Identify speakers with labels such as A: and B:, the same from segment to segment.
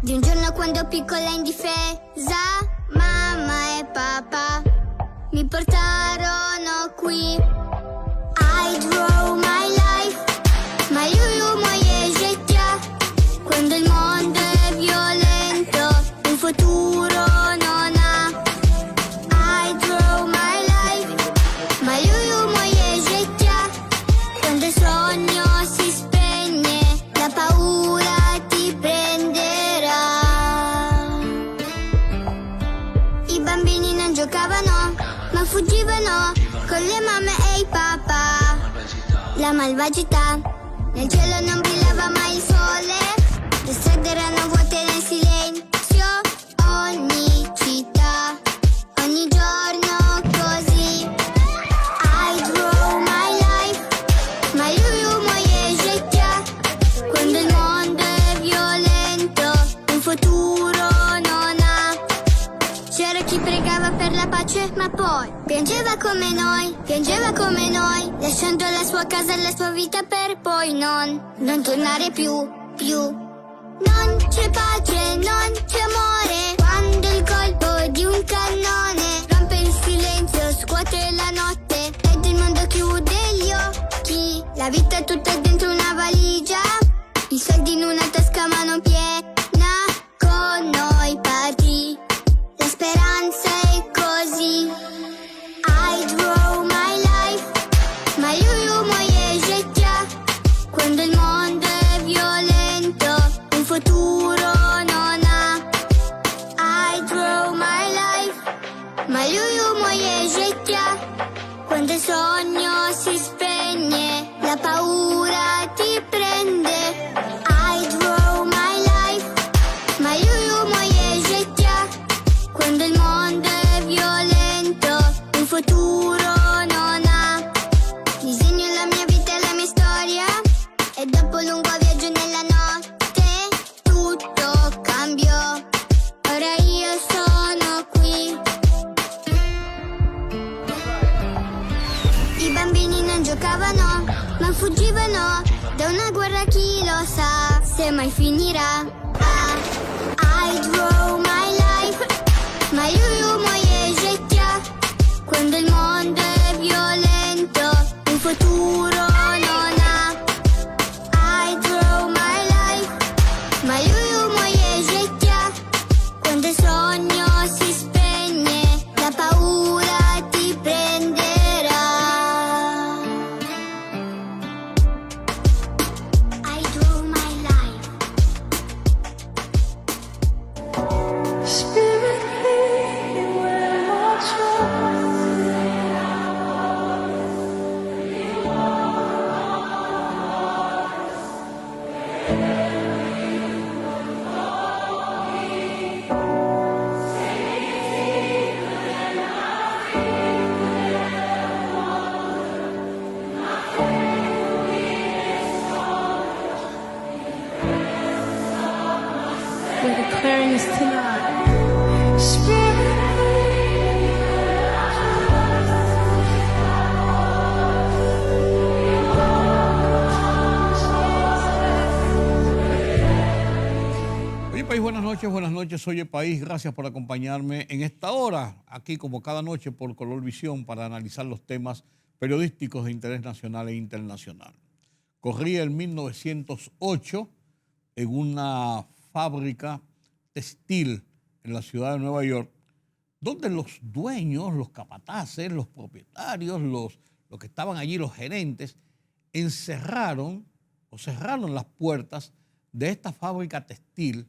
A: Di un giorno quando piccola indifesa, mamma e papà mi portarono qui. I drove my life, ma io moje życia. Quando il mondo è violento, un futuro non ha. I drove my life, ma io moje życia. Quando il sogno si spegne, la paura ti prenderà. I bambini non giocavano, ma fuggivano con le mamme e i papà. La malvagità, nel cielo non brillava mai il sole, le strade erano vuote nel silenzio, ogni città, ogni giorno così. I drove my life, ma io moje życia. Quando il mondo è violento, un futuro non ha. C'era chi pregava per la pace, ma poi piangeva come noi, lasciando la sua casa e la sua vita per poi non tornare più. Non c'è pace, non c'è amore, quando il colpo di un cannone rompe il silenzio, scuote la notte ed il mondo chiude gli occhi. La vita è tutta dentro una valigia, i soldi in una tasca ma non piena, con noi partì. La speranza è così. I drove my life, ma io moje życia. Quando il mondo è violento, un futuro non ha. I drove my life, ma io moje życia. Quando il sogno si spegne, la paura ti prende. I drove my life, ma io moje życia. Quando il mondo è violento, un futuro non ha. Disegno la mia vita e la mia storia, e dopo un lungo viaggio nella notte tutto cambiò. Ora io sono qui. I bambini non giocavano, ma fuggivano da una guerra, chi lo sa se mai finirà. I drove my life, ma io moje życia. Quando il mondo è violento, un futuro non ha. I drove my life, ma io moje życia. Quando il sogno si spegne, la paura ti prenderà. I drove my life.
B: Spirit, lead me where my trust. We're declaring this tonight. Spirit, lead me where I
C: Oye País, buenas noches, Oye País, gracias por acompañarme en esta hora, aquí como cada noche por Color Visión, para analizar los temas periodísticos de interés nacional e internacional. Corría en 1908 en una fábrica textil en la ciudad de Nueva York, donde los dueños, los capataces, los propietarios, los que estaban allí, los gerentes, cerraron las puertas de esta fábrica textil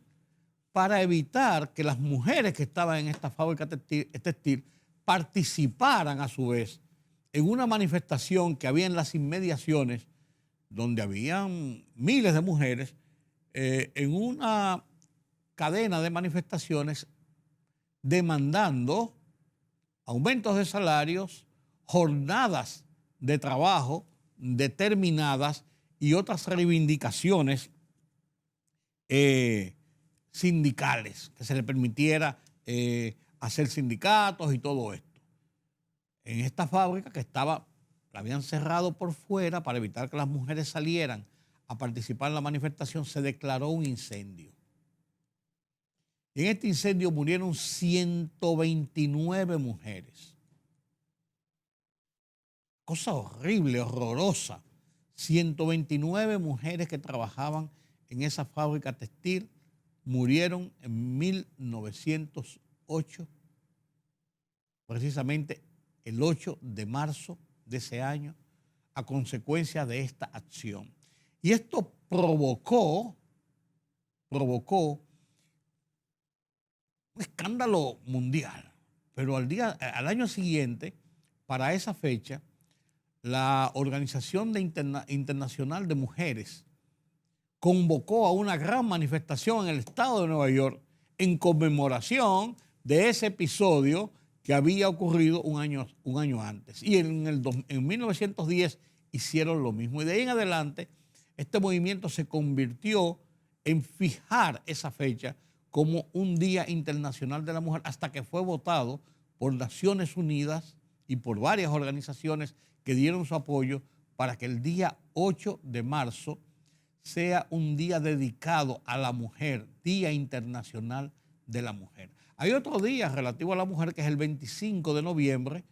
C: para evitar que las mujeres que estaban en esta fábrica textil participaran a su vez en una manifestación que había en las inmediaciones, donde habían miles de mujeres, en una cadena de manifestaciones demandando aumentos de salarios, jornadas de trabajo determinadas y otras reivindicaciones sindicales, que se le permitiera hacer sindicatos y todo esto. En esta fábrica que la habían cerrado por fuera para evitar que las mujeres salieran a participar en la manifestación, se declaró un incendio. Y en este incendio murieron 129 mujeres. Cosa horrible, horrorosa. 129 mujeres que trabajaban en esa fábrica textil murieron en 1908, precisamente el 8 de marzo de ese año, a consecuencia de esta acción. Y esto provocó un escándalo mundial. Pero al año siguiente, para esa fecha, la Organización Internacional de Mujeres convocó a una gran manifestación en el estado de Nueva York en conmemoración de ese episodio que había ocurrido un año antes. Y en 1910 hicieron lo mismo. Y de ahí en adelante, este movimiento se convirtió en fijar esa fecha como un Día Internacional de la Mujer, hasta que fue votado por Naciones Unidas y por varias organizaciones que dieron su apoyo para que el día 8 de marzo sea un día dedicado a la mujer, Día Internacional de la Mujer. Hay otro día relativo a la mujer que es el 25 de noviembre,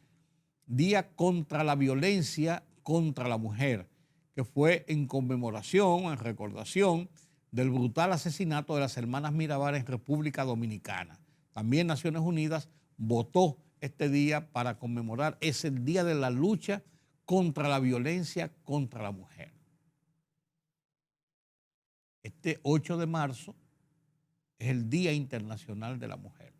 C: Día contra la Violencia contra la Mujer, que fue en conmemoración, en recordación del brutal asesinato de las hermanas Mirabal en República Dominicana. También Naciones Unidas votó este día para conmemorar, es el día de la lucha contra la violencia contra la mujer. Este 8 de marzo es el Día Internacional de la Mujer.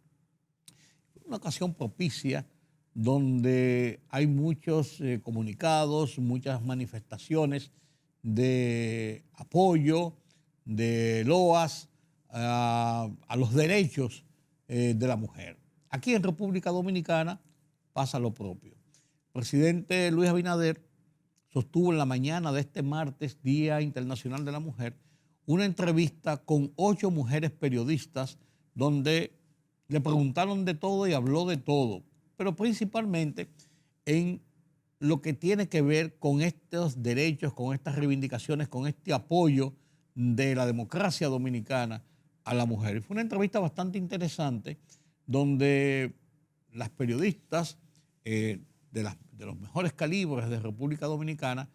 C: Una ocasión propicia donde hay muchos comunicados, muchas manifestaciones de apoyo, de loas a los derechos de la mujer. Aquí en República Dominicana pasa lo propio. El presidente Luis Abinader sostuvo en la mañana de este martes, Día Internacional de la Mujer, una entrevista con 8 mujeres periodistas donde le preguntaron de todo y habló de todo, pero principalmente en lo que tiene que ver con estos derechos, con estas reivindicaciones, con este apoyo de la democracia dominicana a la mujer. Y fue una entrevista bastante interesante donde las periodistas de los mejores calibres de República Dominicana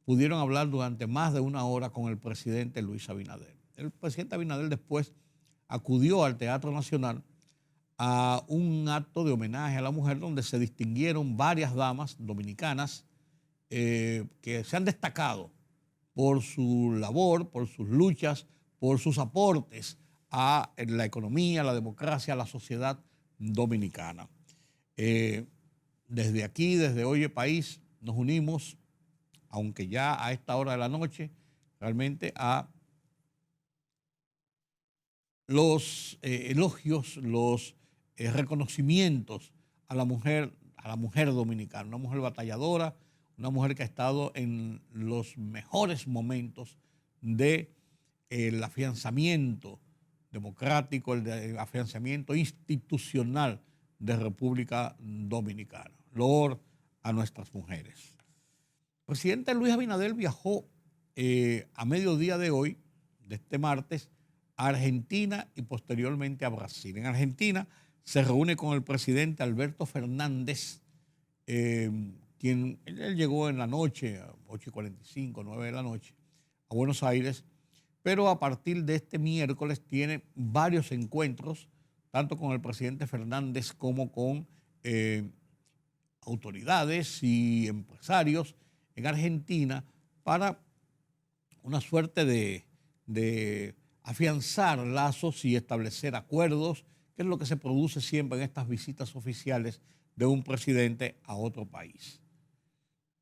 C: pudieron hablar durante más de una hora con el presidente Luis Abinader. El presidente Abinader después acudió al Teatro Nacional a un acto de homenaje a la mujer donde se distinguieron varias damas dominicanas que se han destacado por su labor, por sus luchas, por sus aportes a la economía, a la democracia, a la sociedad dominicana. Desde aquí, desde Oye País, nos unimos, aunque ya a esta hora de la noche, realmente a los elogios, los reconocimientos a la mujer dominicana, una mujer batalladora, una mujer que ha estado en los mejores momentos del afianzamiento democrático, el afianzamiento institucional de República Dominicana. Loor a nuestras mujeres. El presidente Luis Abinader viajó a mediodía de hoy, de este martes, a Argentina y posteriormente a Brasil. En Argentina se reúne con el presidente Alberto Fernández, quien él llegó en la noche, a 8:45, 9 de la noche, a Buenos Aires, pero a partir de este miércoles tiene varios encuentros, tanto con el presidente Fernández como con autoridades y empresarios en Argentina para una suerte de afianzar lazos y establecer acuerdos, que es lo que se produce siempre en estas visitas oficiales de un presidente a otro país.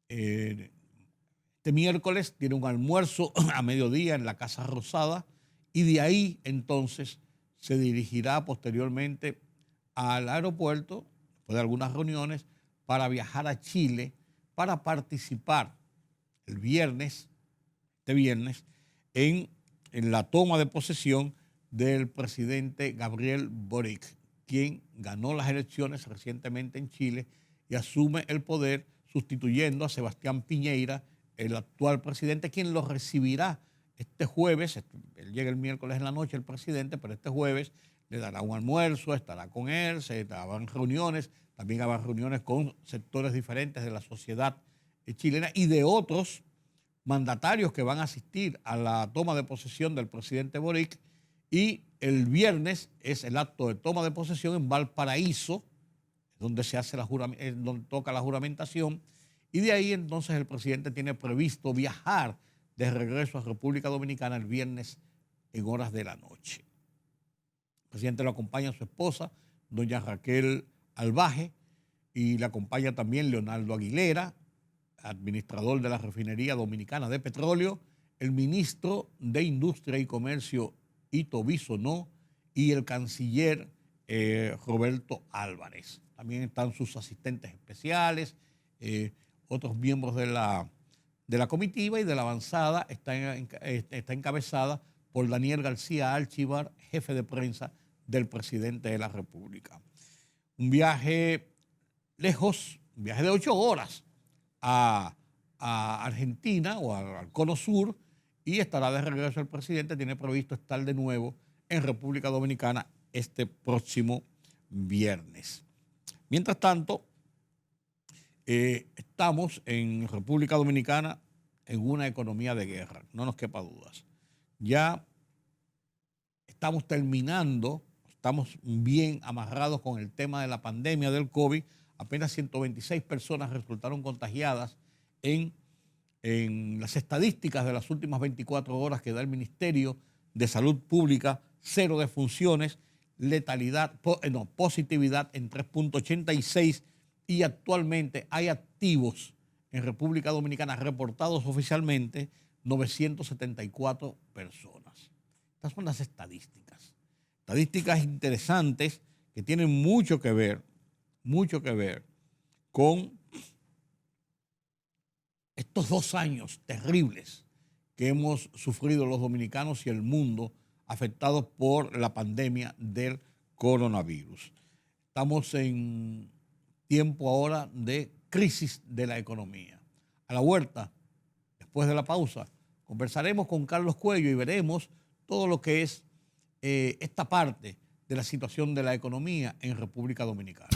C: Este miércoles tiene un almuerzo a mediodía en la Casa Rosada y de ahí entonces se dirigirá posteriormente al aeropuerto, después de algunas reuniones, para viajar a Chile para participar este viernes, en la toma de posesión del presidente Gabriel Boric, quien ganó las elecciones recientemente en Chile y asume el poder sustituyendo a Sebastián Piñera, el actual presidente, quien lo recibirá este jueves. Él llega el miércoles en la noche, el presidente, pero este jueves le dará un almuerzo, estará con él, habrán reuniones, también habrá reuniones con sectores diferentes de la sociedad chilena y de otros mandatarios que van a asistir a la toma de posesión del presidente Boric, y el viernes es el acto de toma de posesión en Valparaíso, donde se hace donde toca la juramentación, y de ahí entonces el presidente tiene previsto viajar de regreso a República Dominicana el viernes en horas de la noche. El presidente lo acompaña a su esposa, doña Raquel Albaje, y le acompaña también Leonardo Aguilera, administrador de la Refinería Dominicana de Petróleo, el ministro de Industria y Comercio, Ito Bisonó, y el canciller Roberto Álvarez. También están sus asistentes especiales, otros miembros de la comitiva, y de la avanzada está encabezada por Daniel García Alchivar, jefe de prensa del presidente de la República. Un viaje lejos, un viaje de 8 horas a Argentina o al Cono Sur, y estará de regreso el presidente. Tiene previsto estar de nuevo en República Dominicana este próximo viernes. Mientras tanto, estamos en República Dominicana en una economía de guerra, no nos quepa dudas. Ya estamos terminando, estamos bien amarrados con el tema de la pandemia del COVID. Apenas 126 personas resultaron contagiadas en las estadísticas de las últimas 24 horas que da el Ministerio de Salud Pública. 0 defunciones, positividad en 3.86, y actualmente hay activos en República Dominicana reportados oficialmente 974 personas. Estas son las estadísticas interesantes que tienen mucho que ver con estos 2 años terribles que hemos sufrido los dominicanos y el mundo, afectados por la pandemia del coronavirus. Estamos en tiempo ahora de crisis de la economía. A la vuelta, después de la pausa, conversaremos con Carlos Cuello y veremos todo lo que es esta parte de la situación de la economía en República Dominicana.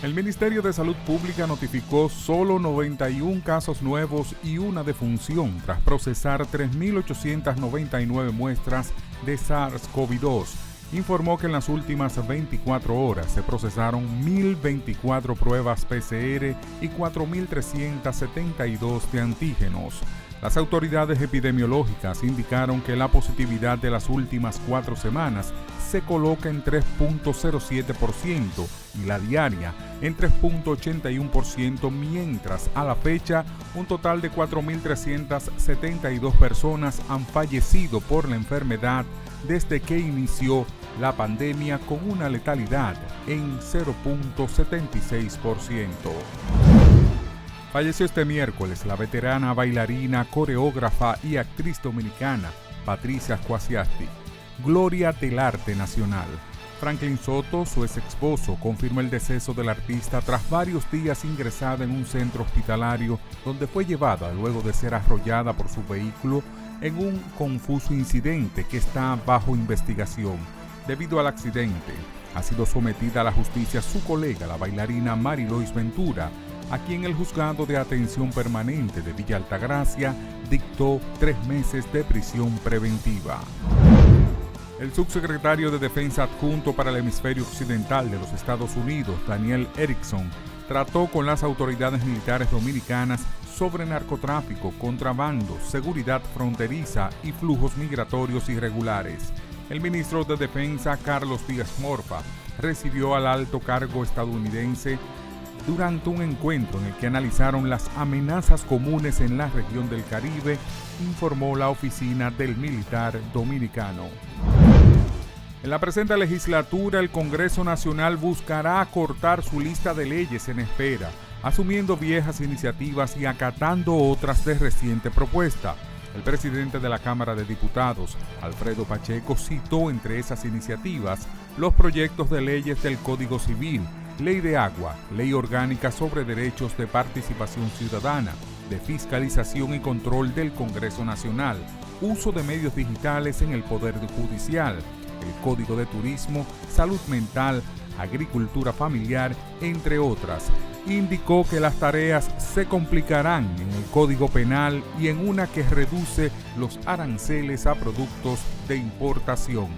D: El Ministerio de Salud Pública notificó solo 91 casos nuevos y una defunción tras procesar 3.899 muestras de SARS-CoV-2. Informó que en las últimas 24 horas se procesaron 1.024 pruebas PCR y 4.372 de antígenos. Las autoridades epidemiológicas indicaron que la positividad de las últimas 4 semanas se coloca en 3.07% y la diaria en 3.81%, mientras a la fecha un total de 4.372 personas han fallecido por la enfermedad desde que inició la pandemia, con una letalidad en 0.76%. Falleció este miércoles la veterana bailarina, coreógrafa y actriz dominicana Patricia Squasiasti, gloria del arte nacional. Franklin Soto, su ex esposo, confirmó el deceso del artista tras varios días ingresada en un centro hospitalario, donde fue llevada luego de ser arrollada por su vehículo en un confuso incidente que está bajo investigación. Debido al accidente, ha sido sometida a la justicia su colega, la bailarina Marilois Ventura, a quien el juzgado de atención permanente de Villa Altagracia dictó 3 meses de prisión preventiva. El subsecretario de Defensa adjunto para el hemisferio occidental de los Estados Unidos, Daniel Erickson, trató con las autoridades militares dominicanas sobre narcotráfico, contrabando, seguridad fronteriza y flujos migratorios irregulares. El ministro de Defensa, Carlos Díaz Morfa, recibió al alto cargo estadounidense durante un encuentro en el que analizaron las amenazas comunes en la región del Caribe, informó la oficina del militar dominicano. En la presente legislatura, el Congreso Nacional buscará acortar su lista de leyes en espera, asumiendo viejas iniciativas y acatando otras de reciente propuesta. El presidente de la Cámara de Diputados, Alfredo Pacheco, citó entre esas iniciativas los proyectos de leyes del Código Civil, Ley de Agua, Ley Orgánica sobre Derechos de Participación Ciudadana, de Fiscalización y Control del Congreso Nacional, uso de medios digitales en el Poder Judicial, el Código de Turismo, Salud Mental, Agricultura Familiar, entre otras. Indicó que las tareas se complicarán en el Código Penal y en una que reduce los aranceles a productos de importación.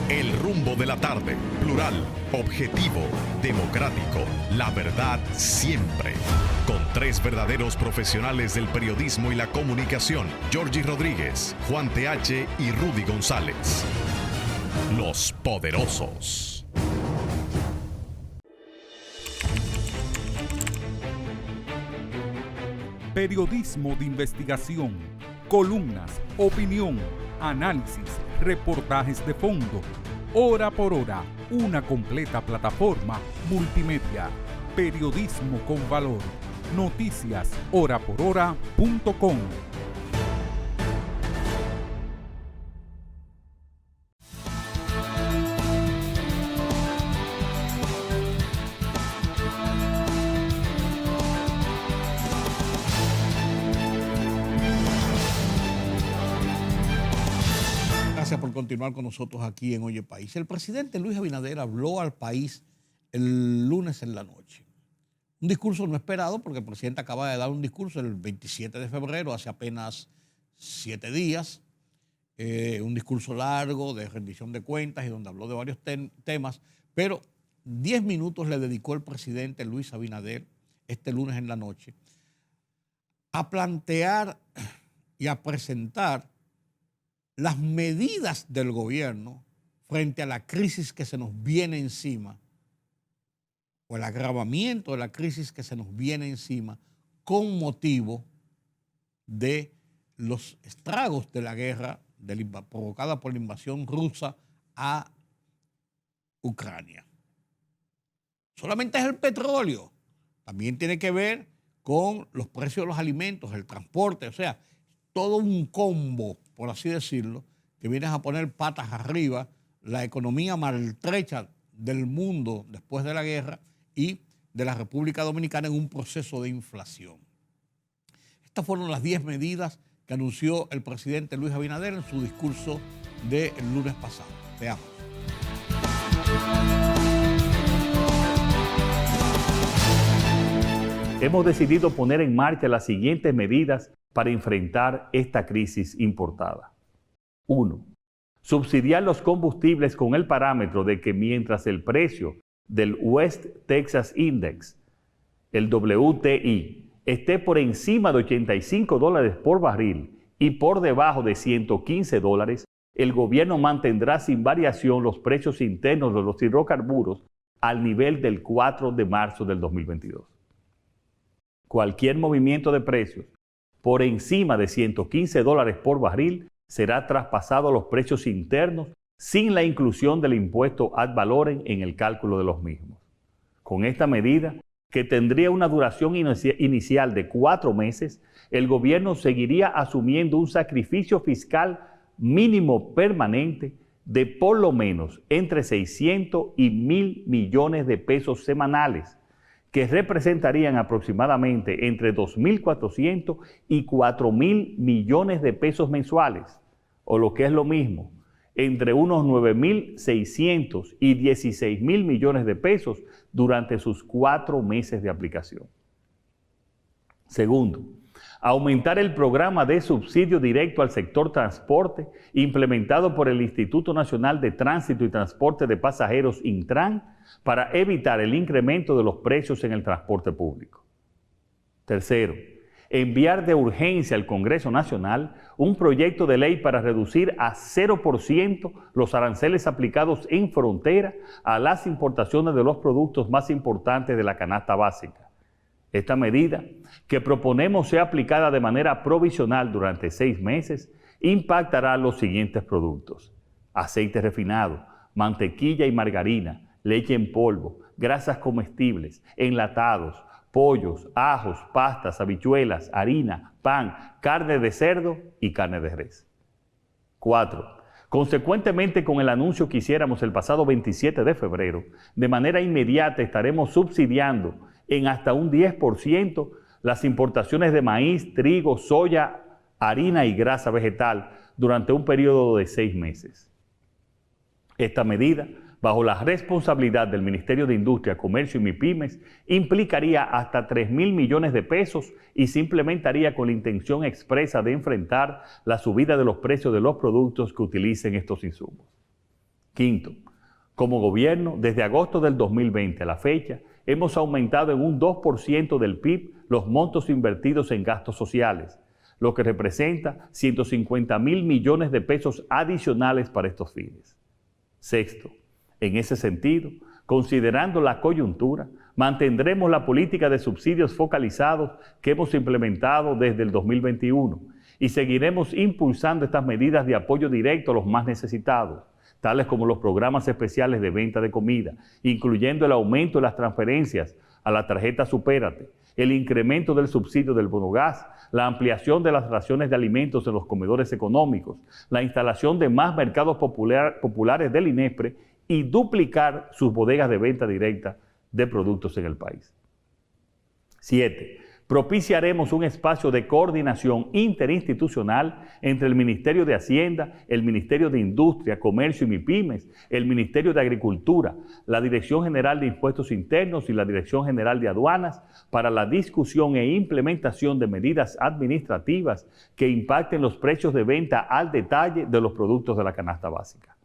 E: El rumbo de la tarde, plural, objetivo, democrático, la verdad siempre. Con tres verdaderos profesionales del periodismo y la comunicación, Georgie Rodríguez, Juan TH y Rudy González. Los Poderosos.
D: Periodismo de investigación, columnas, opinión, análisis, reportajes de fondo. Hora por hora, una completa plataforma multimedia. Periodismo con valor. Noticias horaporhora.com.
C: Gracias por continuar con nosotros aquí en Oye País. El presidente Luis Abinader habló al país el lunes en la noche. Un discurso no esperado porque el presidente acaba de dar un discurso el 27 de febrero, hace apenas 7 días. Un discurso largo de rendición de cuentas y donde habló de varios temas, pero 10 minutos le dedicó el presidente Luis Abinader este lunes en la noche a plantear y a presentar las medidas del gobierno frente a la crisis que se nos viene encima, o el agravamiento de la crisis que se nos viene encima con motivo de los estragos de la guerra provocada por la invasión rusa a Ucrania. Solamente es el petróleo, también tiene que ver con los precios de los alimentos, el transporte, o sea, todo un combo, por así decirlo, que viene a poner patas arriba la economía maltrecha del mundo después de la guerra y de la República Dominicana en un proceso de inflación. Estas fueron las 10 medidas que anunció el presidente Luis Abinader en su discurso del lunes pasado. Veamos.
F: Hemos decidido poner en marcha las siguientes medidas para enfrentar esta crisis importada. 1. Subsidiar los combustibles con el parámetro de que mientras el precio del West Texas Index, el WTI, esté por encima de $85 por barril y por debajo de $115, el gobierno mantendrá sin variación los precios internos de los hidrocarburos al nivel del 4 de marzo del 2022. Cualquier movimiento de precios por encima de $115 por barril será traspasado a los precios internos sin la inclusión del impuesto ad valorem en el cálculo de los mismos. Con esta medida, que tendría una duración inicial de 4 meses, el gobierno seguiría asumiendo un sacrificio fiscal mínimo permanente de por lo menos entre 600 y 1.000 millones de pesos semanales, que representarían aproximadamente entre 2.400 y 4.000 millones de pesos mensuales, o lo que es lo mismo, entre unos 9.600 y 16.000 millones de pesos durante sus 4 meses de aplicación. Segundo, aumentar el programa de subsidio directo al sector transporte implementado por el Instituto Nacional de Tránsito y Transporte de Pasajeros, Intran, para evitar el incremento de los precios en el transporte público. Tercero, enviar de urgencia al Congreso Nacional un proyecto de ley para reducir a 0% los aranceles aplicados en frontera a las importaciones de los productos más importantes de la canasta básica. Esta medida, que proponemos sea aplicada de manera provisional durante 6 meses, impactará los siguientes productos: aceite refinado, mantequilla y margarina, leche en polvo, grasas comestibles, enlatados, pollos, ajos, pastas, habichuelas, harina, pan, carne de cerdo y carne de res. 4. Consecuentemente, con el anuncio que hiciéramos el pasado 27 de febrero, de manera inmediata estaremos subsidiando en hasta un 10% las importaciones de maíz, trigo, soya, harina y grasa vegetal durante un periodo de 6 meses. Esta medida, bajo la responsabilidad del Ministerio de Industria, Comercio y MIPYMES, implicaría hasta 3.000 millones de pesos y se implementaría con la intención expresa de enfrentar la subida de los precios de los productos que utilicen estos insumos. Quinto, como gobierno, desde agosto del 2020 a la fecha, hemos aumentado en un 2% del PIB los montos invertidos en gastos sociales, lo que representa 150.000 millones de pesos adicionales para estos fines. Sexto, en ese sentido, considerando la coyuntura, mantendremos la política de subsidios focalizados que hemos implementado desde el 2021 y seguiremos impulsando estas medidas de apoyo directo a los más necesitados, tales como los programas especiales de venta de comida, incluyendo el aumento de las transferencias a la tarjeta Supérate, el incremento del subsidio del bono gas, la ampliación de las raciones de alimentos en los comedores económicos, la instalación de más mercados populares del INESPRE y duplicar sus bodegas de venta directa de productos en el país. 7. Propiciaremos un espacio de coordinación interinstitucional entre el Ministerio de Hacienda, el Ministerio de Industria, Comercio y MIPYMES, el Ministerio de Agricultura, la Dirección General de Impuestos Internos y la Dirección General de Aduanas para la discusión e implementación de medidas administrativas que impacten los precios de venta al detalle de los productos de la canasta básica.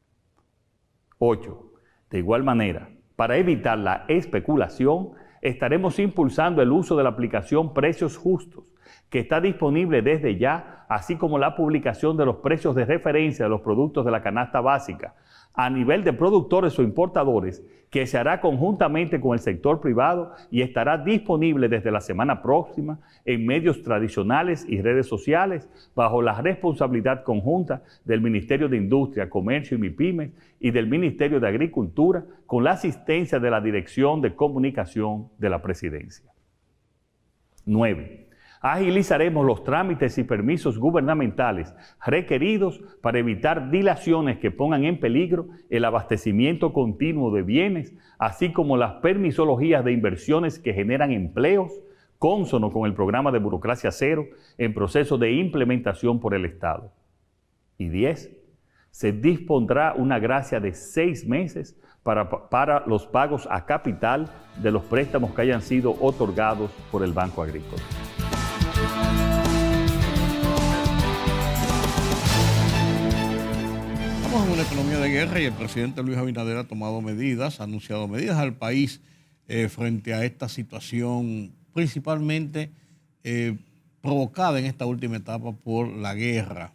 F: 8. De igual manera, para evitar la especulación, estaremos impulsando el uso de la aplicación Precios Justos, que está disponible desde ya, así como la publicación de los precios de referencia de los productos de la canasta básica a nivel de productores o importadores, que se hará conjuntamente con el sector privado y estará disponible desde la semana próxima en medios tradicionales y redes sociales bajo la responsabilidad conjunta del Ministerio de Industria, Comercio y MIPYMES y del Ministerio de Agricultura con la asistencia de la Dirección de Comunicación de la Presidencia. 9. Agilizaremos los trámites y permisos gubernamentales requeridos para evitar dilaciones que pongan en peligro el abastecimiento continuo de bienes, así como las permisologías de inversiones que generan empleos, cónsono con el programa de burocracia cero en proceso de implementación por el Estado. Y 10. Se dispondrá una gracia de 6 meses para los pagos a capital de los préstamos que hayan sido otorgados por el Banco Agrícola.
C: Estamos en una economía de guerra y el presidente Luis Abinader ha tomado medidas, ha anunciado medidas al país frente a esta situación, principalmente provocada en esta última etapa por la guerra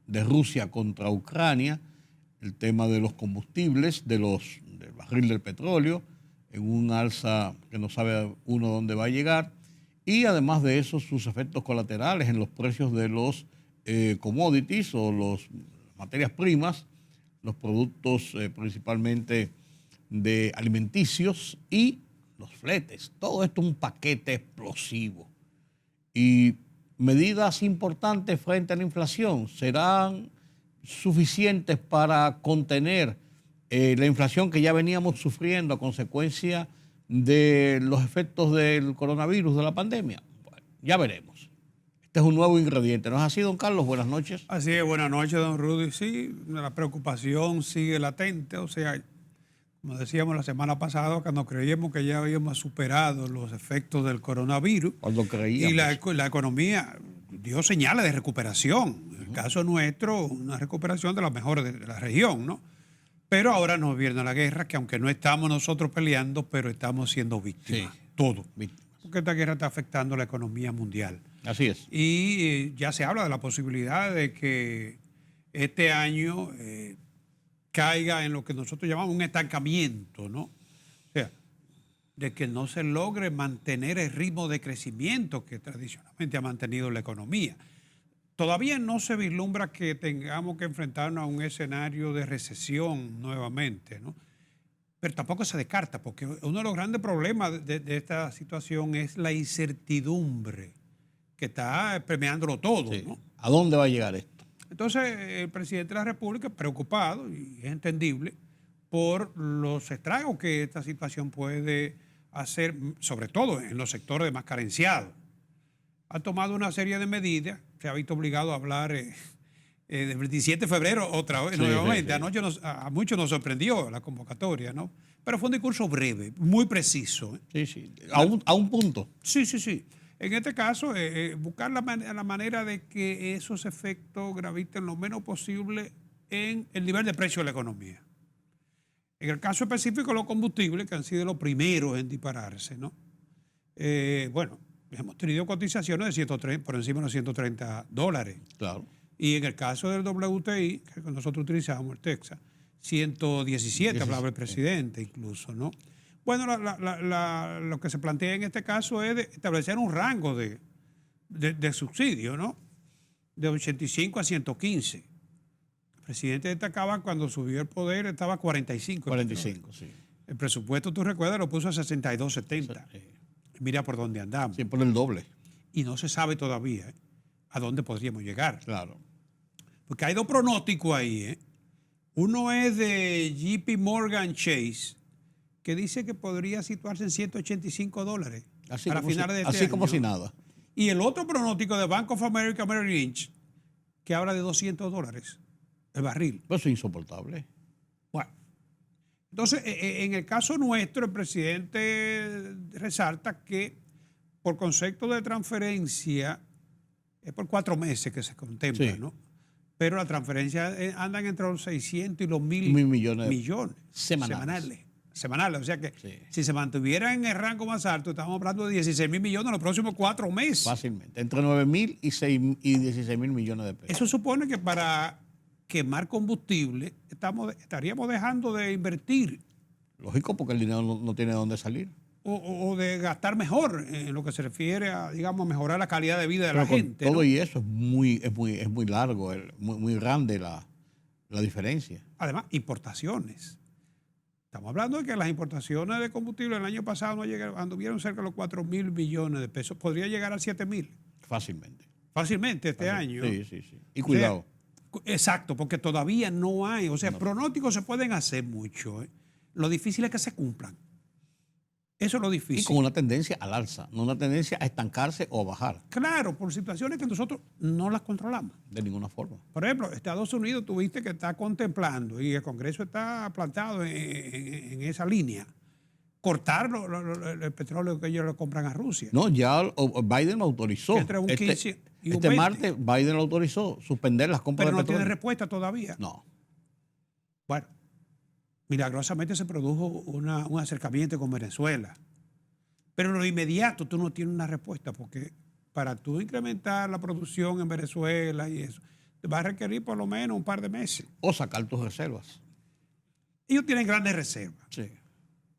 C: de Rusia contra Ucrania, el tema de los combustibles, del barril del petróleo, en un alza que no sabe uno dónde va a llegar, y además de eso sus efectos colaterales en los precios de los commodities o las materias primas, los productos principalmente de alimenticios y los fletes. Todo esto es un paquete explosivo. Y medidas importantes frente a la inflación serán suficientes para contener la inflación que ya veníamos sufriendo a consecuencia de los efectos del coronavirus, de la pandemia. Bueno, ya veremos. Este es un nuevo ingrediente. ¿No es así, don Carlos? Buenas noches.
G: Así es, buenas noches, don Rudy. Sí, la preocupación sigue latente. O sea, como decíamos la semana pasada, cuando creíamos que ya habíamos superado los efectos del coronavirus.
C: Cuando creíamos.
G: Y la economía dio señales de recuperación. En el caso nuestro, una recuperación de las mejores de la región, ¿no? Pero ahora nos viene la guerra, que aunque no estamos nosotros peleando, pero estamos siendo víctimas. Sí, todo. Víctimas. Porque esta guerra está afectando la economía mundial.
C: Así es.
G: Y ya se habla de la posibilidad de que este año caiga en lo que nosotros llamamos un estancamiento, ¿no? O sea, de que no se logre mantener el ritmo de crecimiento que tradicionalmente ha mantenido la economía. Todavía no se vislumbra que tengamos que enfrentarnos a un escenario de recesión nuevamente, ¿no? Pero tampoco se descarta, porque uno de los grandes problemas de esta situación es la incertidumbre que está permeándolo todo,
C: sí.
G: ¿no?
C: ¿A dónde va a llegar esto?
G: Entonces, el presidente de la República, preocupado, y es entendible, por los estragos que esta situación puede hacer, sobre todo en los sectores más carenciados. Ha tomado una serie de medidas, se ha visto obligado a hablar del 27 de febrero otra vez,
C: Sí,
G: nuevamente.
C: sí, sí.
G: Anoche a muchos nos sorprendió la convocatoria, ¿no? Pero fue un discurso breve, muy preciso.
C: Sí, sí. A un punto.
G: Sí, sí, sí. En este caso, buscar la manera de que esos efectos graviten lo menos posible en el nivel de precio de la economía. En el caso específico, los combustibles, que han sido los primeros en dispararse, ¿no? Bueno, hemos tenido cotizaciones de 130, por encima de los $130.
C: Claro.
G: Y en el caso del WTI, que nosotros utilizamos, el Texas, 117, hablaba el presidente incluso, ¿no? Bueno, lo que se plantea en este caso es de establecer un rango de subsidio, ¿no? De 85 a 115. El presidente destacaba cuando subió el poder estaba a 45.
C: 45, sí.
G: El presupuesto, tú recuerdas, lo puso a 62.70.
C: Sí.
G: Mira por dónde andamos.
C: Sí, por el doble.
G: Y no se sabe todavía a dónde podríamos llegar.
C: Claro.
G: Porque hay dos pronósticos ahí. Uno es de JP Morgan Chase, que dice que podría situarse en $185
C: Así
G: para
C: como
G: finales de este
C: así
G: año.
C: como si nada.
G: Y el otro pronóstico de Bank of America Merrill Lynch, que habla de $200 el barril.
C: Pues eso es insoportable.
G: Bueno, entonces, en el caso nuestro, el presidente resalta que por concepto de transferencia, es por 4 meses que se contempla,
C: Sí.
G: ¿no? Pero las transferencias andan entre los 600 y los 1.000
C: 1.000 millones
G: semanales. Semanales. O sea que
C: Sí.
G: si se mantuviera en el rango más alto, estamos hablando de 16.000 millones en los próximos 4 meses.
C: Fácilmente. Entre 9.000 y 16.000 millones de pesos.
G: Eso supone que para quemar combustible estaríamos dejando de invertir
C: Lógico, porque el dinero no tiene de dónde salir.
G: o de gastar mejor en lo que se refiere a, digamos, mejorar la calidad de vida de
C: Pero
G: la
C: con
G: gente.
C: todo
G: ¿no?
C: y eso es muy largo, muy grande la diferencia.
G: Además, importaciones. Estamos hablando de que las importaciones de combustible el año pasado anduvieron cerca de los 4.000 millones de pesos. Podría llegar a 7.000
C: Fácilmente.
G: fácilmente este año.
C: Sí, sí, sí. Y
G: O sea,
C: cuidado.
G: Exacto, porque todavía no hay. O sea, pronósticos se pueden hacer mucho. Lo difícil es que se cumplan. Eso es lo
C: Y
G: difícil.
C: con una tendencia al alza, no una tendencia a estancarse o a bajar,
G: Claro, por situaciones que nosotros no las controlamos.
C: de ninguna forma.
G: Por ejemplo, Estados Unidos tuviste que está contemplando, y el Congreso está plantado en esa línea, cortar el petróleo que ellos le compran a Rusia.
C: No, ya Biden lo autorizó.
G: Que entre un 15 y un 20.
C: martes Biden lo autorizó, suspender las compras
G: Pero
C: de
G: no tiene
C: petróleo.
G: respuesta todavía.
C: No.
G: Bueno, milagrosamente se produjo un acercamiento con Venezuela. Pero en lo inmediato tú no tienes una respuesta, porque para tú incrementar la producción en Venezuela y eso, te va a requerir por lo menos un par de meses.
C: O sacar tus reservas.
G: Ellos tienen grandes reservas,
C: Sí.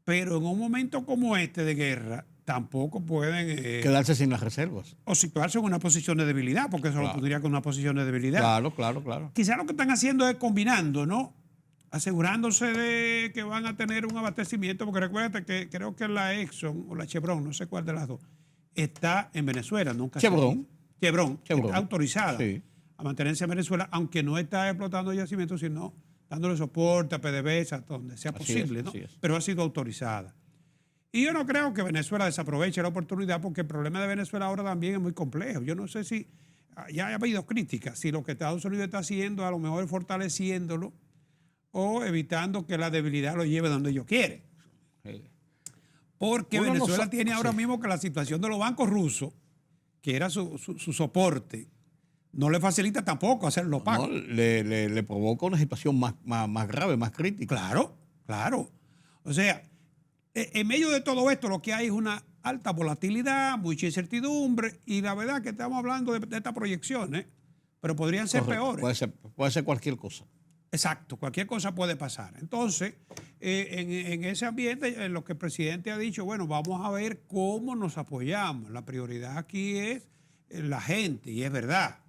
G: pero en un momento como este de guerra, tampoco pueden
C: Quedarse sin las reservas.
G: o situarse en una posición de debilidad, porque eso lo
C: Claro.
G: pondría con una posición de debilidad.
C: Claro.
G: Quizás lo que están haciendo es combinando, ¿no? Asegurándose de que van a tener un abastecimiento, porque recuérdate que creo que la Exxon o la Chevron, no sé cuál de las dos, está en Venezuela, nunca
C: Chevron.
G: Chevron,
C: Chevron.
G: está autorizada
C: Sí.
G: a mantenerse en Venezuela, aunque no está explotando yacimientos, sino dándole soporte a PDVSA, donde sea
C: Así
G: posible,
C: es,
G: ¿no?
C: así es.
G: Pero ha sido autorizada. Y yo no creo que Venezuela desaproveche la oportunidad, porque el problema de Venezuela ahora también es muy complejo. Yo no sé si, ya ha habido críticas, si lo que Estados Unidos está haciendo a lo mejor es fortaleciéndolo o evitando que la debilidad lo lleve donde ellos quieren.
C: Sí.
G: Porque
C: Uno no
G: Venezuela
C: sa-
G: tiene ahora
C: sí.
G: mismo que la situación de los bancos rusos, que era su soporte, no le facilita tampoco hacer los pagos.
C: No, le provoca una situación más grave, más crítica.
G: Claro. O sea, en medio de todo esto lo que hay es una alta volatilidad, mucha incertidumbre, y la verdad que estamos hablando de estas proyecciones, pero podrían ser
C: Correcto.
G: peores.
C: Puede ser cualquier cosa.
G: Exacto, cualquier cosa puede pasar. Entonces, en ese ambiente, en lo que el presidente ha dicho, bueno, vamos a ver cómo nos apoyamos. La prioridad aquí es la gente, y es verdad.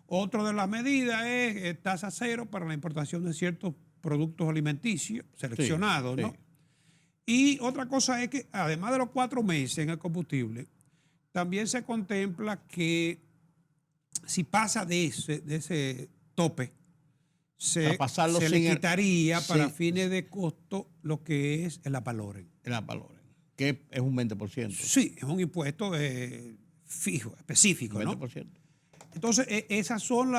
G: Otra de las medidas es tasa cero para la importación de ciertos productos alimenticios seleccionados,
C: Sí,
G: ¿no?
C: sí.
G: Y otra cosa es que, además de los 4 meses en el combustible, también se contempla que si pasa de ese tope,
C: Para pasarlo
G: se
C: sin
G: le
C: el-
G: quitaría para
C: sí.
G: fines de costo lo que es el apaloren.
C: En las valores, que es un 20%.
G: Sí, es un impuesto fijo, específico,
C: Un
G: ¿no?
C: 20%.
G: Entonces, esas son,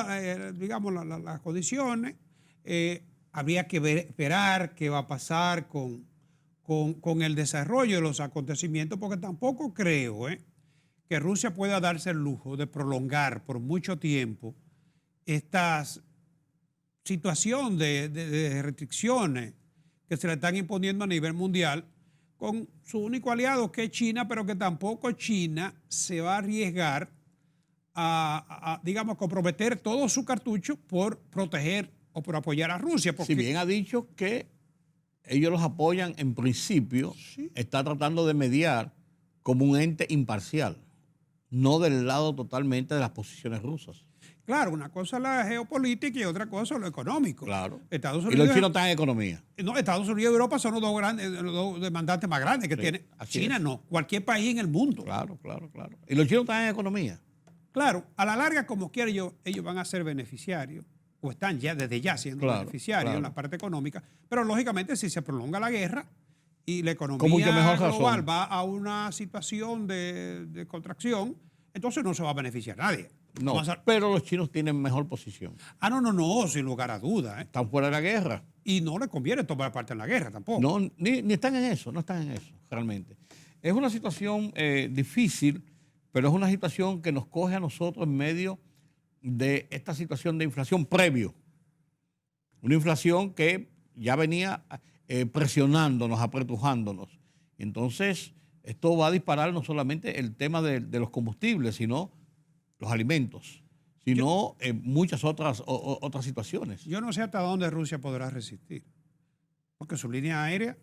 G: digamos, las condiciones. Habría que esperar qué va a pasar con el desarrollo de los acontecimientos, porque tampoco creo que Rusia pueda darse el lujo de prolongar por mucho tiempo esta situación de restricciones que se le están imponiendo a nivel mundial con su único aliado, que es China, pero que tampoco China se va a arriesgar digamos, comprometer todo su cartucho por proteger o por apoyar a Rusia. Porque
C: Si bien ha dicho que ellos los apoyan en principio, está tratando de mediar como un ente imparcial, no del lado totalmente de las posiciones rusas.
G: claro, una cosa es la geopolítica y otra cosa es lo económico.
C: Claro.
G: Estados
C: Y
G: Unidos,
C: los chinos están en economía.
G: no, Estados Unidos y Europa son los dos demandantes más grandes que
C: Sí,
G: tiene.
C: así
G: China
C: es.
G: no, cualquier país en el mundo.
C: Claro. Y los chinos están en economía.
G: Claro, a la larga, como quiera, ellos van a ser beneficiarios, o están ya desde ya siendo
C: Claro,
G: beneficiarios
C: claro.
G: en la parte económica, pero lógicamente si se prolonga la guerra y la
C: Con
G: economía
C: mucho mejor razón.
G: global va a una situación de contracción, entonces no se va a beneficiar nadie.
C: No,
G: Vamos a-
C: pero los chinos tienen mejor posición.
G: no, sin lugar a dudas.
C: Están fuera de la guerra.
G: Y no les conviene tomar parte en la guerra tampoco.
C: No, ni están en eso, no están en eso, realmente. Es una situación difícil, pero es una situación que nos coge a nosotros en medio de esta situación de inflación previo. Una inflación que ya venía presionándonos, apretujándonos. Y entonces, esto va a disparar no solamente el tema de los combustibles, sino los alimentos, sino muchas otras situaciones
G: Yo no sé hasta dónde Rusia podrá resistir, porque su línea aérea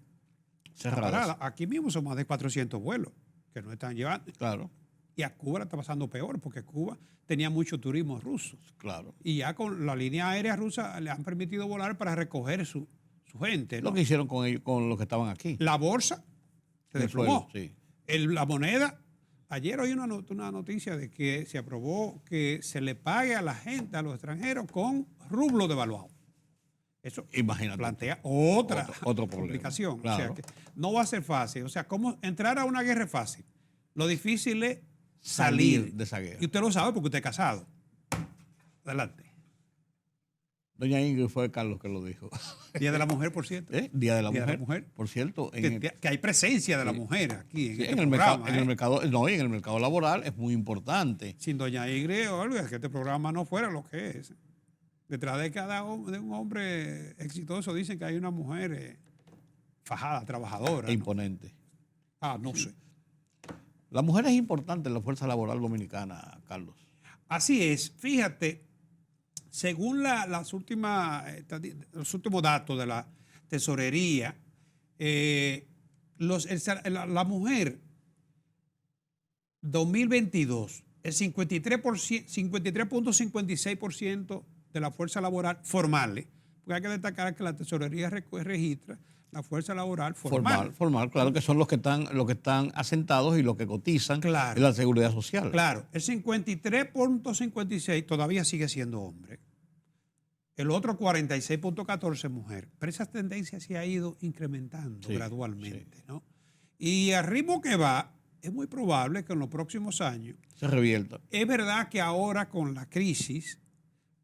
G: está
C: cerradas.
G: parada. Aquí mismo son más de 400 vuelos que no están llevando.
C: Claro,
G: Y a Cuba la está pasando peor, porque Cuba tenía mucho turismo ruso.
C: claro.
G: Y ya con la línea aérea rusa le han permitido volar para recoger su gente, ¿no?
C: Lo que hicieron con ellos, con los que estaban aquí.
G: La bolsa se
C: El
G: desplomó.
C: sueldo, sí.
G: La moneda, ayer oí una noticia de que se aprobó que se le pague a la gente, a los extranjeros, con rublo devaluado. Eso
C: Imagínate.
G: plantea otra
C: Otro problema.
G: complicación.
C: Claro.
G: O sea, que no va a ser fácil. O sea, ¿cómo entrar a una guerra es fácil? Lo difícil es salir
C: de esa guerra.
G: Y usted lo sabe porque usted es casado. Adelante.
C: Doña Ingrid fue Carlos que lo dijo.
G: Día de la Mujer, por cierto.
C: Día de la
G: Día de
C: Mujer.
G: la Mujer.
C: Por cierto,
G: Que hay presencia de la mujer aquí en
C: sí,
G: este
C: en el mercado,
G: programa.
C: en el mercado, no, y en el mercado laboral es muy importante.
G: Sin doña Ingrid, Olga, que este programa no fuera lo que es. Detrás de cada de un hombre exitoso dicen que hay una mujer fajada, trabajadora.
C: E imponente.
G: No sé.
C: La mujer es importante en la fuerza laboral dominicana, Carlos.
G: Así es. Fíjate, según los últimos datos de la tesorería, la mujer 2022, el 53.56% de la fuerza laboral formales, porque hay que destacar que la tesorería registra la fuerza laboral formal.
C: Formal, claro que son los que están asentados y los que cotizan
G: Claro.
C: en la seguridad social.
G: Claro, el 53.56 todavía sigue siendo hombre. El otro 46.14 mujer. Pero esa tendencia se ha ido incrementando
C: Sí,
G: gradualmente, ¿no? Y al ritmo que va, es muy probable que en los próximos años,
C: Se revierta.
G: es verdad que ahora con la crisis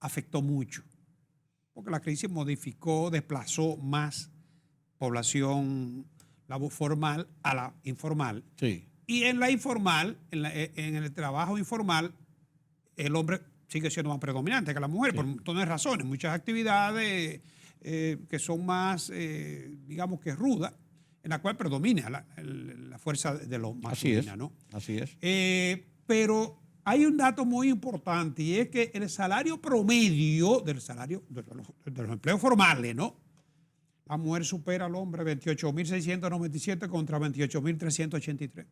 G: afectó mucho, porque la crisis desplazó más población formal a la informal.
C: Sí.
G: Y en la informal, en el trabajo informal, el hombre sigue siendo más predominante que la mujer, por montones de razones. Muchas actividades que son más, digamos que rudas, en la cual predomina la fuerza de lo masculina, ¿no?
C: Así es.
G: Pero hay un dato muy importante y es que el salario promedio de los empleos formales, ¿no? La mujer supera al hombre 28.697 contra 28.383.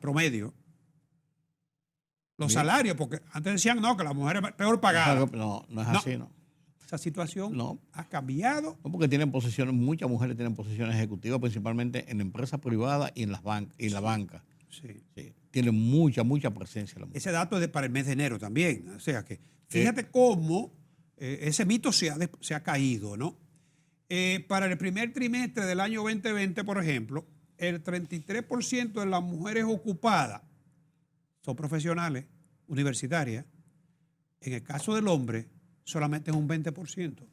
G: Promedio. Los
C: Bien.
G: salarios, porque antes decían no, que la mujer es peor pagada.
C: No es así, ¿no?
G: Esa situación
C: No.
G: ha cambiado.
C: No, porque tienen posiciones, muchas mujeres tienen posiciones ejecutivas, principalmente en empresas privadas y en la banca.
G: Sí.
C: Sí, tiene mucha presencia la mujer.
G: Ese dato es para el mes de enero también. O sea que fíjate cómo ese mito se ha caído, ¿no? Para el primer trimestre del año 2020, por ejemplo, el 33% de las mujeres ocupadas son profesionales, universitarias. En el caso del hombre, solamente es un 20%. O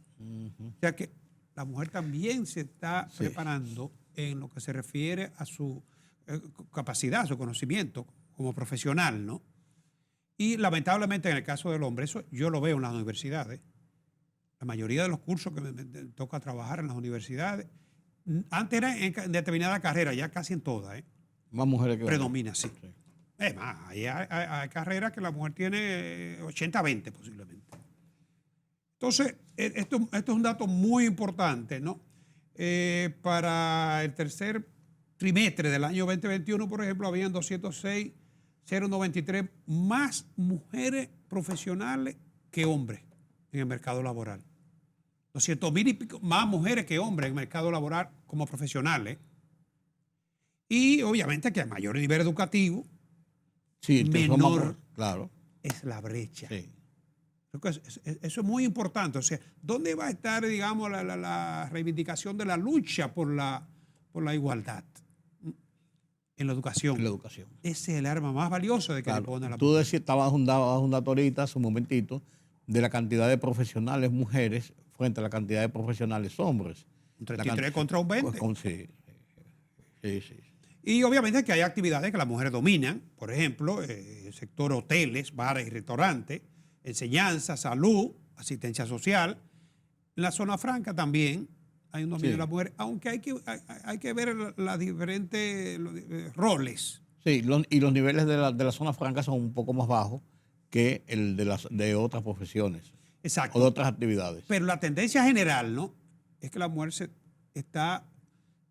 G: sea que la mujer también se está preparando en lo que se refiere a su capacidad, su conocimiento como profesional, ¿no? Y lamentablemente en el caso del hombre, eso yo lo veo en las universidades. La mayoría de los cursos que me toca trabajar en las universidades, antes era en determinada carrera, ya casi en todas,
C: Más mujeres que hombres.
G: predomina, sí. Es más, hay carreras que la mujer tiene 80-20 posiblemente. Entonces, esto es un dato muy importante, ¿no? Para el tercer trimestre del año 2021, por ejemplo, habían 206,093 más mujeres profesionales que hombres en el mercado laboral. 200,000 y pico más mujeres que hombres en el mercado laboral como profesionales. Y obviamente que a mayor nivel educativo,
C: Sí, entonces
G: menor
C: claro.
G: es la brecha.
C: Sí.
G: Creo que eso es muy importante. O sea, ¿dónde va a estar, digamos, la reivindicación de la lucha por la igualdad? En la educación.
C: En la educación.
G: Ese es el arma más valiosa de que le pone a la
C: Tú
G: mujer.
C: decías, estabas un dato ahorita, hace un momentito, de la cantidad de profesionales mujeres frente a la cantidad de profesionales hombres.
G: Un 33 contra un 20.
C: Sí.
G: Y obviamente que hay actividades que las mujeres dominan, por ejemplo, el sector hoteles, bares y restaurantes, enseñanza, salud, asistencia social. En la zona franca también hay un dominio de las mujeres, aunque hay que ver los diferentes roles.
C: Sí, y los niveles de la zona franca son un poco más bajos que el de otras profesiones.
G: Exacto.
C: O de otras actividades.
G: Pero la tendencia general, ¿no?, es que la mujer se está,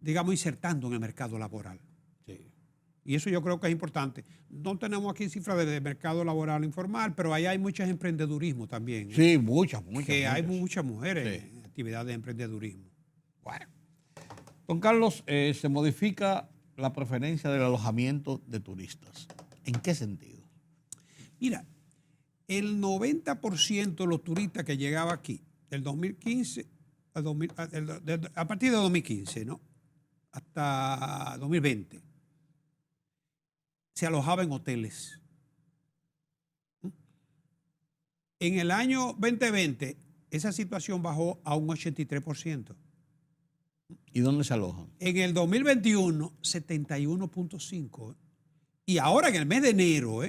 G: digamos, insertando en el mercado laboral.
C: Sí.
G: Y eso yo creo que es importante. No tenemos aquí cifras de mercado laboral informal, pero ahí hay muchos emprendedurismo también.
C: Sí, muchas.
G: Que hay muchas mujeres en actividades de emprendedurismo.
C: Bueno. Don Carlos, se modifica la preferencia del alojamiento de turistas. ¿En qué sentido?
G: Mira, el 90% de los turistas que llegaba aquí, del 2015 a partir de 2015, ¿no?, hasta 2020, se alojaba en hoteles. En el año 2020, esa situación bajó a un 83%.
C: ¿Y dónde se alojan?
G: En el 2021, 71.5%. Y ahora en el mes de enero,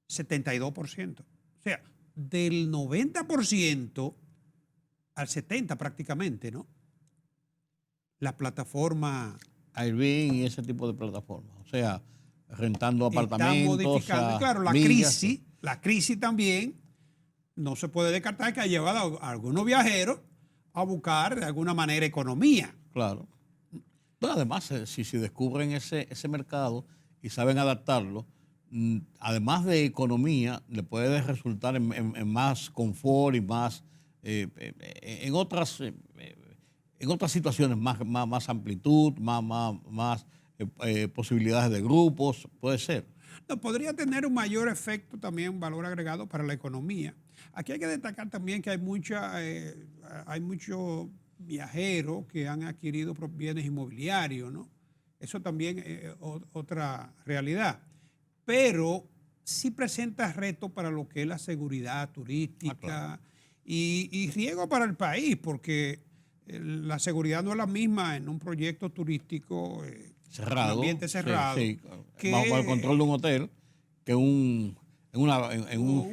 G: 72%. O sea, del 90% al 70% prácticamente, ¿no? La plataforma
C: Airbnb y ese tipo de plataformas. O sea, rentando apartamentos.
G: está modificando. Y claro, la crisis también no se puede descartar que ha llevado a algunos viajeros a buscar de alguna manera economía.
C: Claro. Pero además, si descubren ese mercado y saben adaptarlo, además de economía, le puede resultar en más confort y más en otras situaciones, más amplitud, más posibilidades de grupos, puede ser.
G: No, podría tener un mayor efecto también, valor agregado para la economía. Aquí hay que destacar también que hay muchos viajeros que han adquirido bienes inmobiliarios, ¿no? Eso también es otra realidad. Pero sí presenta retos para lo que es la seguridad turística,
C: claro.
G: y riesgo para el país, porque la seguridad no es la misma en un proyecto turístico
C: cerrado,
G: un ambiente cerrado,
C: bajo el control de un hotel, que un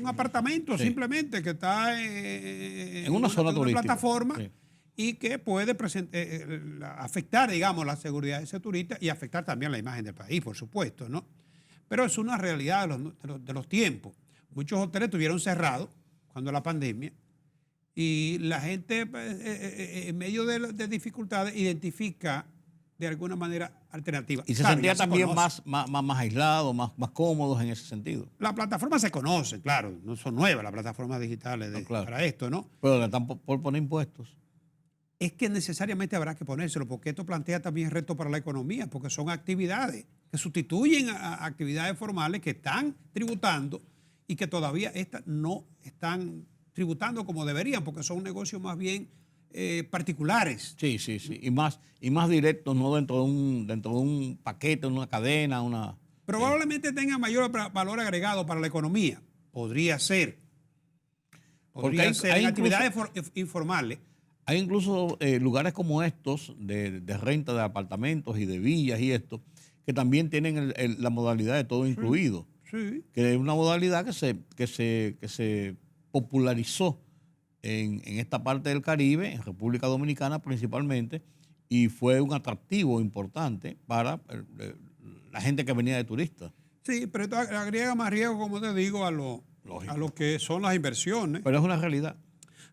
G: apartamento simplemente que está en
C: una zona turística,
G: plataforma, y que puede afectar, digamos, la seguridad de ese turista y afectar también la imagen del país, por supuesto, ¿no? Pero es una realidad de los tiempos. Muchos hoteles estuvieron cerrados cuando la pandemia, y la gente en medio de dificultades identifica de alguna manera alternativas.
C: Y se sentía también más aislados, más cómodos en ese sentido.
G: Las plataformas se conocen, claro, no son nuevas las plataformas digitales para esto, ¿no?
C: Pero le están por poner impuestos.
G: es que necesariamente habrá que ponérselo, porque esto plantea también retos para la economía, porque son actividades que sustituyen a actividades formales que están tributando y que todavía estas no están tributando como deberían, porque son negocios más bien particulares.
C: Sí. Y más directos, no dentro de un paquete, una cadena, una...
G: Probablemente tenga mayor valor agregado para la economía. Podría ser. Podría
C: Porque
G: ser
C: hay
G: en
C: incluso-
G: actividades informales.
C: Hay incluso lugares como estos de renta de apartamentos y de villas y esto, que también tienen la modalidad de todo incluido,
G: Sí.
C: que es una modalidad que se popularizó en esta parte del Caribe, en República Dominicana principalmente, y fue un atractivo importante para la gente que venía de turistas.
G: Sí, pero esto agrega más riesgo, como te digo, a
C: Lógico.
G: lo que son las inversiones.
C: Pero es una realidad.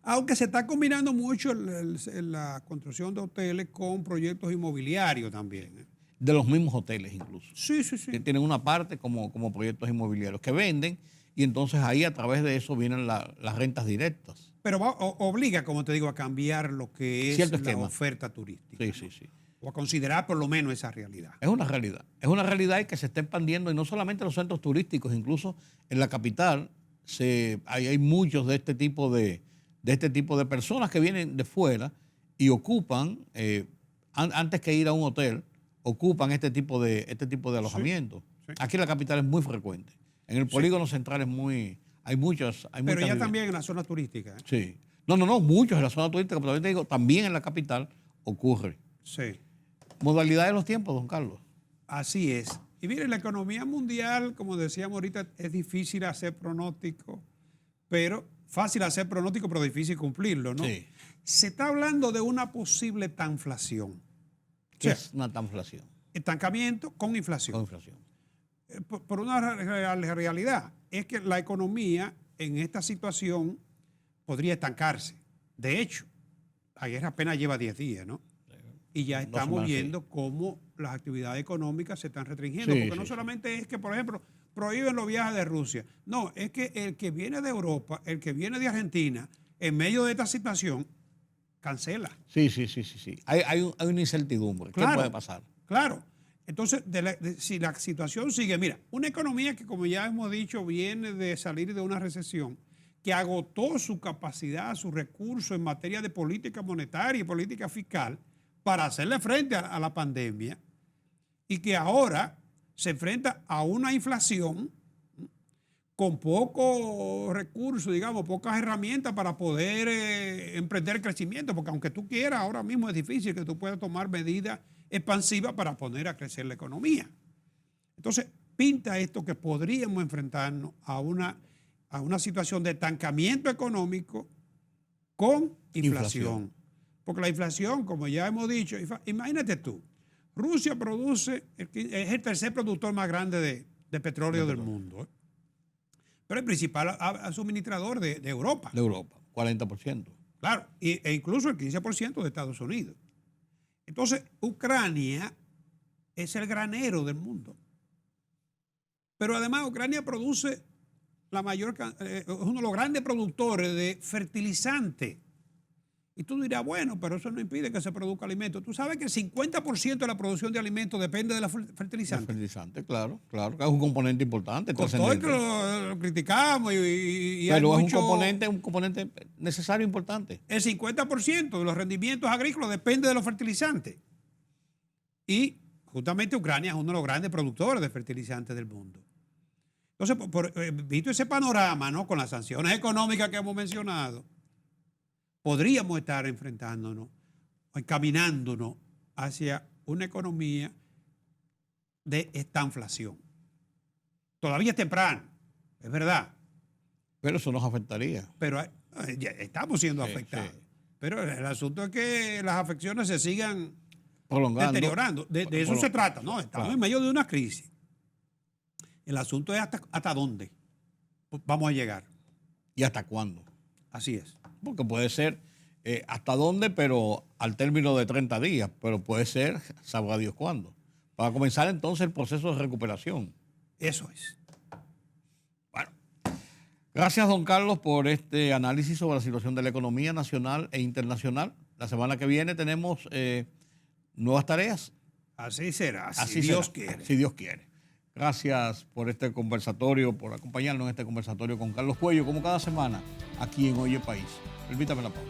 G: Aunque se está combinando mucho la construcción de hoteles con proyectos inmobiliarios también.
C: De los mismos hoteles incluso.
G: Sí.
C: Que tienen una parte como proyectos inmobiliarios que venden y entonces ahí a través de eso vienen las rentas directas.
G: Pero obliga, como te digo, a cambiar lo que es
C: Cierto
G: la
C: esquema.
G: oferta turística.
C: Sí.
G: O a considerar por lo menos esa realidad.
C: Es una realidad. Es una realidad y que se está expandiendo y no solamente en los centros turísticos, incluso en la capital hay muchos de este tipo de personas que vienen de fuera y ocupan, antes que ir a un hotel, ocupan este tipo de alojamiento.
G: Sí.
C: Aquí en la capital es muy frecuente. En el polígono central hay muchas.
G: Pero
C: muchas
G: ya
C: viviendas.
G: también en la zona turística.
C: Sí. No, muchos en la zona turística, pero también te digo, también en la capital ocurre.
G: Sí.
C: Modalidad de los tiempos, don Carlos.
G: Así es. Y mire, la economía mundial, como decíamos ahorita, es difícil hacer pronóstico, pero fácil hacer pronóstico, pero difícil cumplirlo, ¿no?
C: Sí.
G: Se está hablando de una posible tanflación.
C: ¿Qué
G: sea,
C: es una tanflación?
G: Estancamiento con inflación.
C: Con inflación.
G: Por una realidad, es que la economía en esta situación podría estancarse. De hecho, ayer apenas lleva 10 días, ¿no? Y ya
C: 2
G: estamos
C: semanas,
G: viendo cómo las actividades económicas se están restringiendo.
C: Sí,
G: Porque no
C: sí,
G: solamente es que, por ejemplo, prohíben los viajes de Rusia. No, es que el que viene de Europa, el que viene de Argentina, en medio de esta situación, cancela.
C: Sí. Hay una incertidumbre. ¿Qué puede pasar?
G: Claro. Entonces, si la situación sigue, mira, una economía que, como ya hemos dicho, viene de salir de una recesión, que agotó su capacidad, sus recursos en materia de política monetaria y política fiscal para hacerle frente a la pandemia, y que ahora se enfrenta a una inflación con pocos recursos, digamos, pocas herramientas para poder emprender crecimiento, porque aunque tú quieras, ahora mismo es difícil que tú puedas tomar medidas expansivas para poner a crecer la economía. Entonces, pinta esto que podríamos enfrentarnos a una situación de estancamiento económico con inflación. Porque la inflación, como ya hemos dicho, imagínate tú, Rusia produce, es el tercer productor más grande de petróleo del mundo, pero el principal suministrador de Europa.
C: De Europa, 40%.
G: Claro, e incluso el 15% de Estados Unidos. Entonces, Ucrania es el granero del mundo. Pero además, Ucrania produce es uno de los grandes productores de fertilizantes. Y tú dirás, bueno, pero eso no impide que se produzca alimento. Tú sabes que el 50% de la producción de alimentos depende de la fertilizante.
C: Fertilizante, claro, que es un componente importante.
G: Con todo el que
C: trascendente.
G: lo criticamos y
C: Pero
G: hay
C: es un componente necesario, importante.
G: El 50% de los rendimientos agrícolas depende de los fertilizantes. Y justamente Ucrania es uno de los grandes productores de fertilizantes del mundo. Entonces, visto ese panorama, ¿no?, con las sanciones económicas que hemos mencionado, podríamos estar enfrentándonos, encaminándonos hacia una economía de estanflación. Todavía es temprano, es verdad.
C: Pero eso nos afectaría.
G: Pero ya estamos siendo afectados.
C: Sí.
G: Pero el asunto es que las afecciones se sigan
C: Prolongando.
G: deteriorando. De eso se trata, ¿no? Estamos
C: Claro.
G: en medio de una crisis. El asunto es hasta dónde vamos a llegar.
C: ¿Y hasta cuándo?
G: Así es.
C: Porque puede ser hasta dónde, pero al término de 30 días. Pero puede ser, sabrá Dios cuándo. Para comenzar entonces el proceso de recuperación.
G: Eso es.
C: Bueno, gracias don Carlos por este análisis sobre la situación de la economía nacional e internacional. La semana que viene tenemos nuevas tareas.
G: Así será, si
C: Así
G: Dios
C: será,
G: quiere.
C: Si Dios quiere. Gracias por este conversatorio, por acompañarnos en este conversatorio con Carlos Cuello, como cada semana, aquí en Oye País. Permítame la pausa.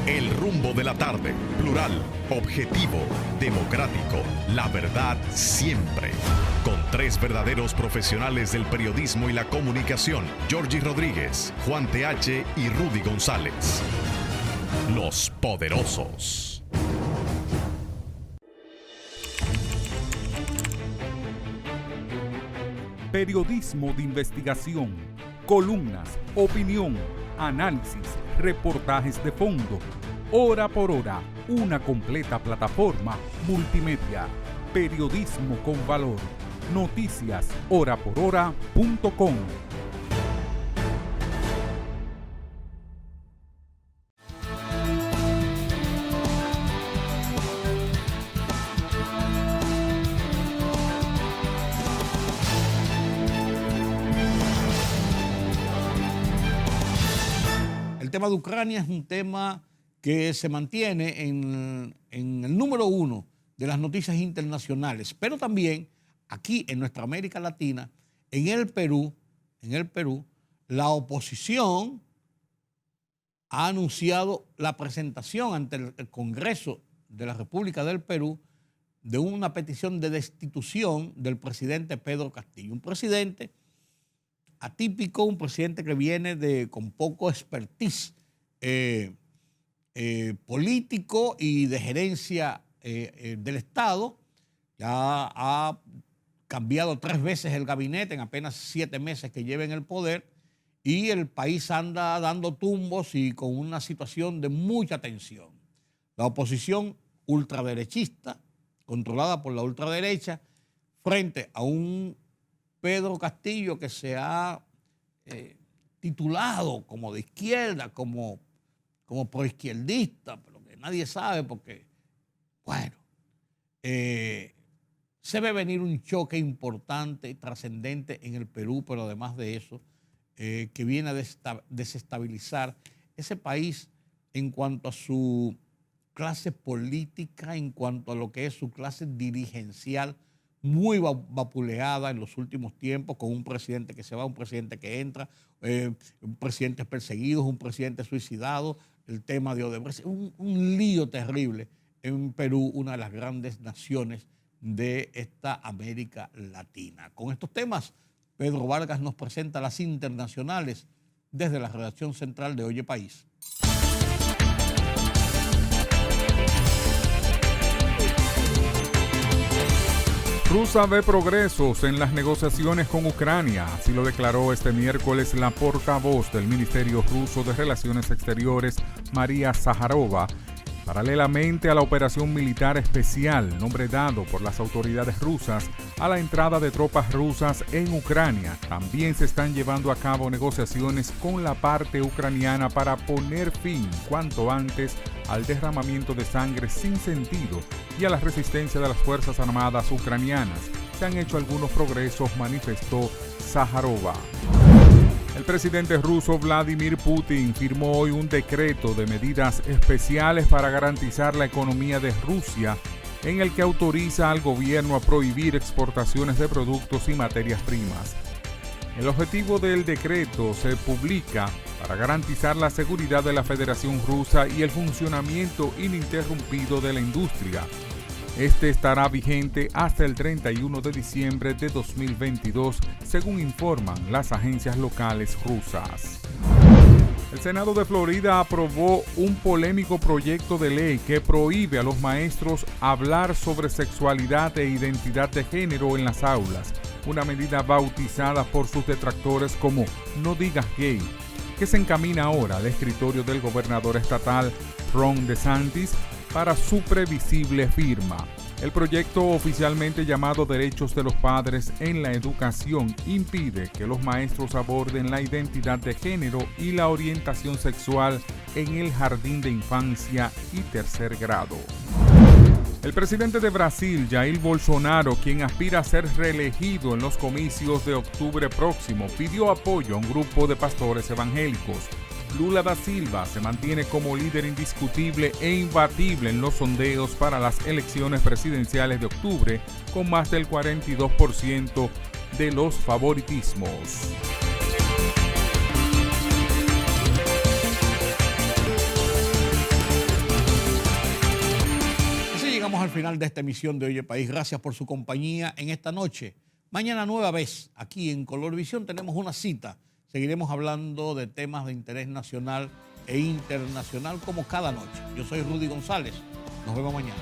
E: El rumbo de la tarde, plural, objetivo, democrático, la verdad siempre. Con tres verdaderos profesionales del periodismo y la comunicación, Georgie Rodríguez, Juan TH y Rudy González. Los poderosos.
D: Periodismo de investigación, columnas, opinión, análisis, reportajes de fondo. Hora por hora, una completa plataforma multimedia. Periodismo con valor. Noticias horaporhora.com.
C: El tema de Ucrania es un tema que se mantiene en el número 1 de las noticias internacionales, pero también aquí en nuestra América Latina, en el Perú, la oposición ha anunciado la presentación ante el Congreso de la República del Perú de una petición de destitución del presidente Pedro Castillo, un presidente atípico, un presidente que viene con poco expertise político y de gerencia del Estado. Ya ha cambiado 3 veces el gabinete en apenas 7 meses que lleva en el poder, y el país anda dando tumbos y con una situación de mucha tensión. La oposición ultraderechista, controlada por la ultraderecha, frente a un Pedro Castillo que se ha titulado como de izquierda, como proizquierdista, pero que nadie sabe porque, bueno, se ve venir un choque importante y trascendente en el Perú, pero además de eso, que viene a desestabilizar ese país en cuanto a su clase política, en cuanto a lo que es su clase dirigencial, muy vapuleada en los últimos tiempos, con un presidente que se va, un presidente que entra, un presidente perseguido, un presidente suicidado, el tema de Odebrecht, un lío terrible en Perú, una de las grandes naciones de esta América Latina. Con estos temas, Pedro Vargas nos presenta las internacionales desde la redacción central de Oye País.
D: Rusia ve progresos en las negociaciones con Ucrania, así lo declaró este miércoles la portavoz del Ministerio Ruso de Relaciones Exteriores, María Zaharova, paralelamente a la operación militar especial, nombre dado por las autoridades rusas a la entrada de tropas rusas en Ucrania. También se están llevando a cabo negociaciones con la parte ucraniana para poner fin cuanto antes al derramamiento de sangre sin sentido y a la resistencia de las Fuerzas Armadas ucranianas. Se han hecho algunos progresos, manifestó Zaharova. El presidente ruso Vladimir Putin firmó hoy un decreto de medidas especiales para garantizar la economía de Rusia, en el que autoriza al gobierno a prohibir exportaciones de productos y materias primas. El objetivo del decreto se publica para garantizar la seguridad de la Federación Rusa y el funcionamiento ininterrumpido de la industria. Este estará vigente hasta el 31 de diciembre de 2022, según informan las agencias locales rusas. El Senado de Florida aprobó un polémico proyecto de ley que prohíbe a los maestros hablar sobre sexualidad e identidad de género en las aulas, una medida bautizada por sus detractores como No digas gay, que se encamina ahora al escritorio del gobernador estatal Ron DeSantis para su previsible firma. El proyecto, oficialmente llamado Derechos de los Padres en la Educación, impide que los maestros aborden la identidad de género y la orientación sexual en el jardín de infancia y tercer grado. El presidente de Brasil, Jair Bolsonaro, quien aspira a ser reelegido en los comicios de octubre próximo, pidió apoyo a un grupo de pastores evangélicos. Lula da Silva se mantiene como líder indiscutible e imbatible en los sondeos para las elecciones presidenciales de octubre, con más del 42% de los favoritismos.
C: Así llegamos al final de esta emisión de Oye País. Gracias por su compañía en esta noche. Mañana nueva vez, aquí en Color Visión, tenemos una cita. Seguiremos hablando de temas de interés nacional e internacional como cada noche. Yo soy Rudy González. Nos vemos mañana.